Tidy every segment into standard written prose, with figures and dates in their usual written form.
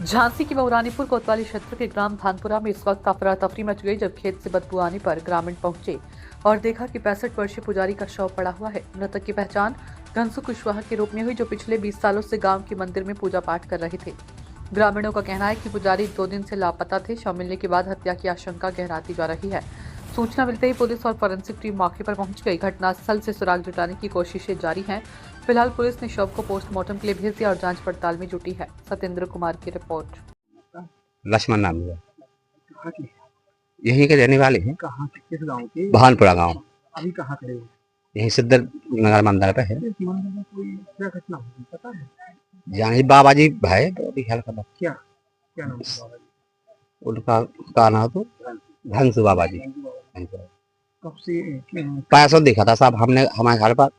झांसी के बहुरानीपुर कोतवाली क्षेत्र के ग्राम धानपुरा में इस वक्त अफरा तफरी मच गई जब खेत से बदबू आने पर ग्रामीण पहुंचे और देखा कि 65 वर्षीय पुजारी का शव पड़ा हुआ है। मृतक की पहचान घनसु कुशवाहा के रूप में हुई, जो पिछले 20 सालों से गांव के मंदिर में पूजा पाठ कर रहे थे। ग्रामीणों का कहना है कि पुजारी 2 दिन से लापता थे। शव मिलने के बाद हत्या की आशंका गहराती जा रही है। सूचना मिलते ही पुलिस और फॉरेंसिक टीम मौके पर पहुंच गई। घटनास्थल से सुराग जुटाने की कोशिशें जारी हैं। फिलहाल पुलिस ने शव को पोस्टमार्टम के लिए भेज दिया और जांच पड़ताल में जुटी है। सत्येंद्र कुमार की रिपोर्ट। लक्ष्मण नाम है। यहीं के रहने वाले हैं। कहाँ से, किस गांव के? भानपुरा गांव। अभी कहाँ खड़े हो? यहीं सिद्धर नगर मंदिर पे है। इस मंदिर में कोई क्या घटना हुई पता है? जानी बाबा जी भाई अभी ख्याल कर क्या क्या नाम है बाबा जी? उनका का नाम तो घनसु बाबा जी। कब से? पैसा देखा था साहब, हमने हमारे घर पर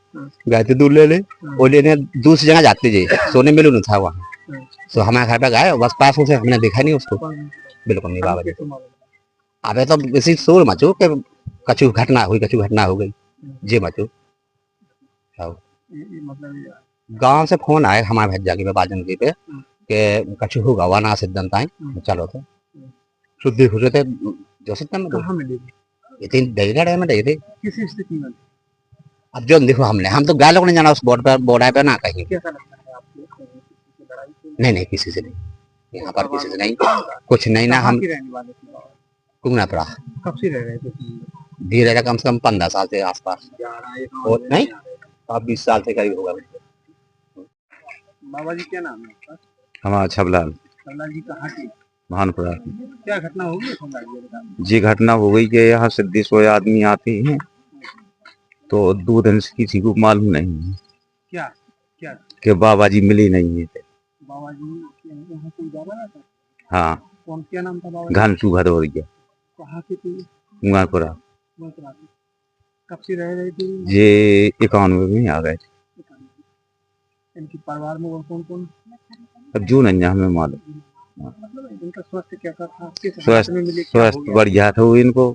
गए थे दूध ले और लेने दूसरी जगह जाते थे, सोने मिलू नहीं था वहाँ, तो हमारे घर पे गए, बस पैसों से हमने देखा नहीं उसको। बिल्कुल नहीं बाबा जी। अबे तो इसी शोर मचो कि कछु घटना हो गई जे मचो। गांव से फोन आए हमारे भज्जा की बाजन जी पे कि कछु होगा वरना सिद्धंताई चलो तो शुद्धि खुश थे जो सिद्धन में इतनी दही में दही थे। किसी स्थिति में अब जो देखो हम तो गाय लोग नहीं जाना उस बोर्ड पे ना कहीं। कैसा लगता है आपको? नहीं किसी से नहीं, यहाँ पर किसी से नहीं, कुछ नहीं ना। हम कुंगनापुरा। कब से रह रहे थे? धीरे कम से कम 15 साल से आसपास, और नहीं 20 साल से करीब होगा। बाबा जी क्या नाम है आपका? हमारा छबलाल। छबलाल जी कहाँ के? भानपुरा। क्या घटना हो गई छबलाल जी? जी घटना हो गई कि यहाँ सिद्धि सोए आदमी आते हैं तो 2 दिन से किसी को मालूम नहीं है क्या क्या कि बाबा जी मिले नहीं है। बाबा जी यहाँ कोई बाबा था? हाँ। कौन, क्या नाम था बाबा? घनसु भदौरिया। कहाँ के थे? कुंगारपुरा। कब से रह रहे थे? ये 91 में आ गए थे। इनके परिवार में और कौन कौन? अब जो नहीं हमें मालूम। इनका स्वास्थ्य कैसा था? स्वास्थ्य बढ़िया था इनको,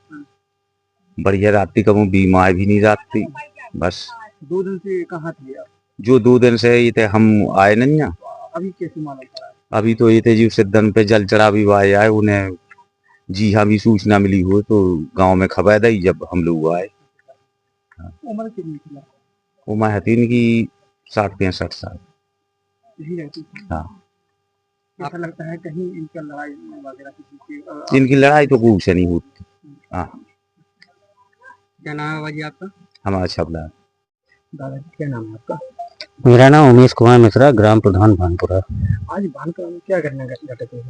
बढ़िया। रात्रि का वो बीमार भी नहीं जाती। बस 2 दिन से कहाँ थे आप? जो 2 दिन से ये थे हम आए नहीं ना। अभी कैसे मालूम पड़ा? अभी तो ये थे जी सिद्धन पे जल चढ़ा भी आए उन्हें जी हाँ भी सूचना मिली हो तो गांव में खबर दी जब हम लोग आए। उम्र कितनी थी? उम्र है इनकी 60-65 साल। यही रहती थी? हाँ। ऐसा लगता है कहीं इनका लड़ाई वगैरह किसी से? इनकी लड़ाई तो कुछ से नहीं होती। हाँ। क्या नाम है बाबा जी आपका? हमारा छबलाल। दादा जी क्या नाम है आपका? मेरा नाम उमेश कुमार मिश्रा, ग्राम प्रधान भानपुरा। आज भानपुरा में क्या घटना घटित हुई?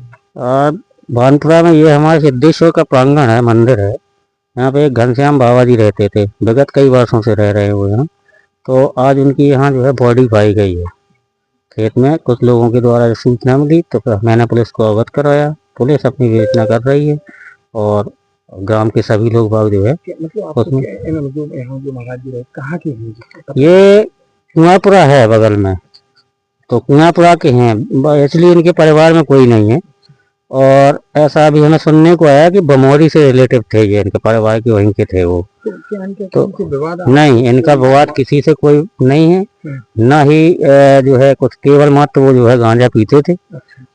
भानपुरा में ये हमारे सिद्धेश्वर का प्रांगण है, मंदिर है। यहाँ पे एक घनश्याम बाबा जी रहते थे, विगत कई वर्षों से रह रहे हुए हैं। तो आज उनकी यहाँ जो है बॉडी पाई गई है खेत में। कुछ लोगों के द्वारा सूचना मिली तो फिर मैंने पुलिस को अवगत कराया। पुलिस अपनी विवेचना कर रही है और ग्राम के सभी लोग बाग जो है उसमें। कहाँ के हैं? ये कुआपुरा है बगल में, तो कुआपुरा के हैं, इसलिए इनके परिवार में कोई नहीं है। और ऐसा अभी हमें सुनने को आया कि बमौरी से रिलेटिव थे ये, इनके परिवार के वहीं के थे वो। तो नहीं, इनका विवाद किसी से कोई नहीं है, न ही जो है कुछ, केवल मात्र वो जो है गांजा पीते थे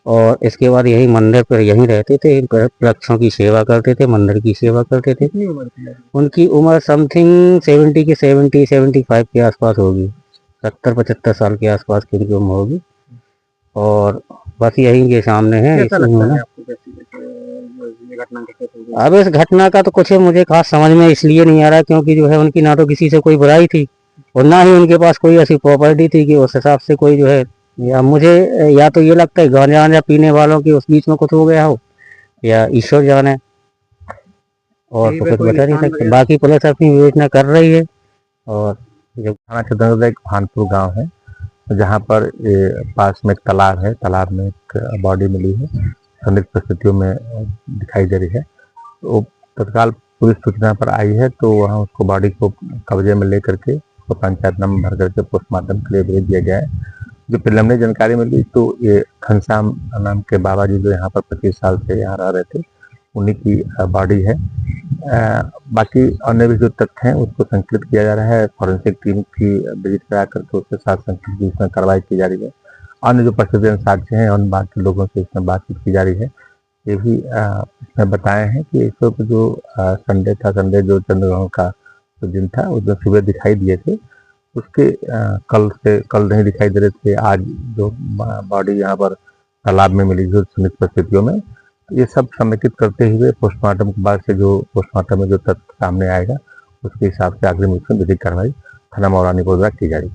और इसके बाद यही मंदिर पर यहीं रहते थे, वृक्षों की सेवा करते थे, मंदिर की सेवा करते थे। उनकी उम्र समथिंग 70-75 के आसपास होगी, 70-75 साल के आसपास की उनकी उम्र होगी। और बस यही के सामने है। अब इस घटना का तो कुछ मुझे खास समझ में इसलिए नहीं आ रहा क्योंकि जो है उनकी ना तो किसी से कोई बुराई थी और ना ही उनके पास कोई ऐसी प्रॉपर्टी थी कि उस हिसाब से कोई जो है, या मुझे या तो ये लगता है गांजा वांजा पीने वालों की उस बीच में कुछ हो गया हो, या ईश्वर जाने, और तो कुछ बता नहीं सकते। बाकी पुलिस अपनी विवेचना कर रही है। और जो थाना क्षेत्र का भानपुर गांव है, जहां पर पास में एक तालाब है, तालाब में एक बॉडी मिली है, संदिग्ध परिस्थितियों में दिखाई दे रही है। तो तत्काल पुलिस सूचना पर आई है तो वहां उसको बॉडी को कब्जे में लेकर के उसको पंचायत नाम भर करके पोस्टमार्टम के लिए भेज दिया गया है। जो प्रिलिमिनरी जानकारी मिली तो ये घनश्याम नाम के बाबा जी जो यहाँ पर 25 साल से यहाँ रह रहे थे, उन्हीं की बॉडी है। बाकी अन्य भी जो तथ्य हैं उसको संकलित किया जा रहा है। फॉरेंसिक टीम की विजिट करा करके उसके साथ संकलित कार्रवाई की जा रही है। अन्य जो परिस्थितियां साक्ष्य हैं उन बाकी लोगों से इसमें बातचीत की जा रही है। ये भी इसमें बताए हैं कि इस वक्त जो संडे था, संडे जो चंद्रग्रहण का जो दिन था उस दिन सुबह दिखाई दिए थे, उसके कल नहीं दिखाई दे रहे थे। आज जो बॉडी यहाँ पर तालाब में मिली जो संदिग्ध परिस्थितियों में, ये सब समेकित करते हुए पोस्टमार्टम के बाद से जो पोस्टमार्टम में जो तथ्य सामने आएगा उसके हिसाब से अग्रिम विधिक कार्रवाई थाना मौरानी को द्वारा की जाएगी।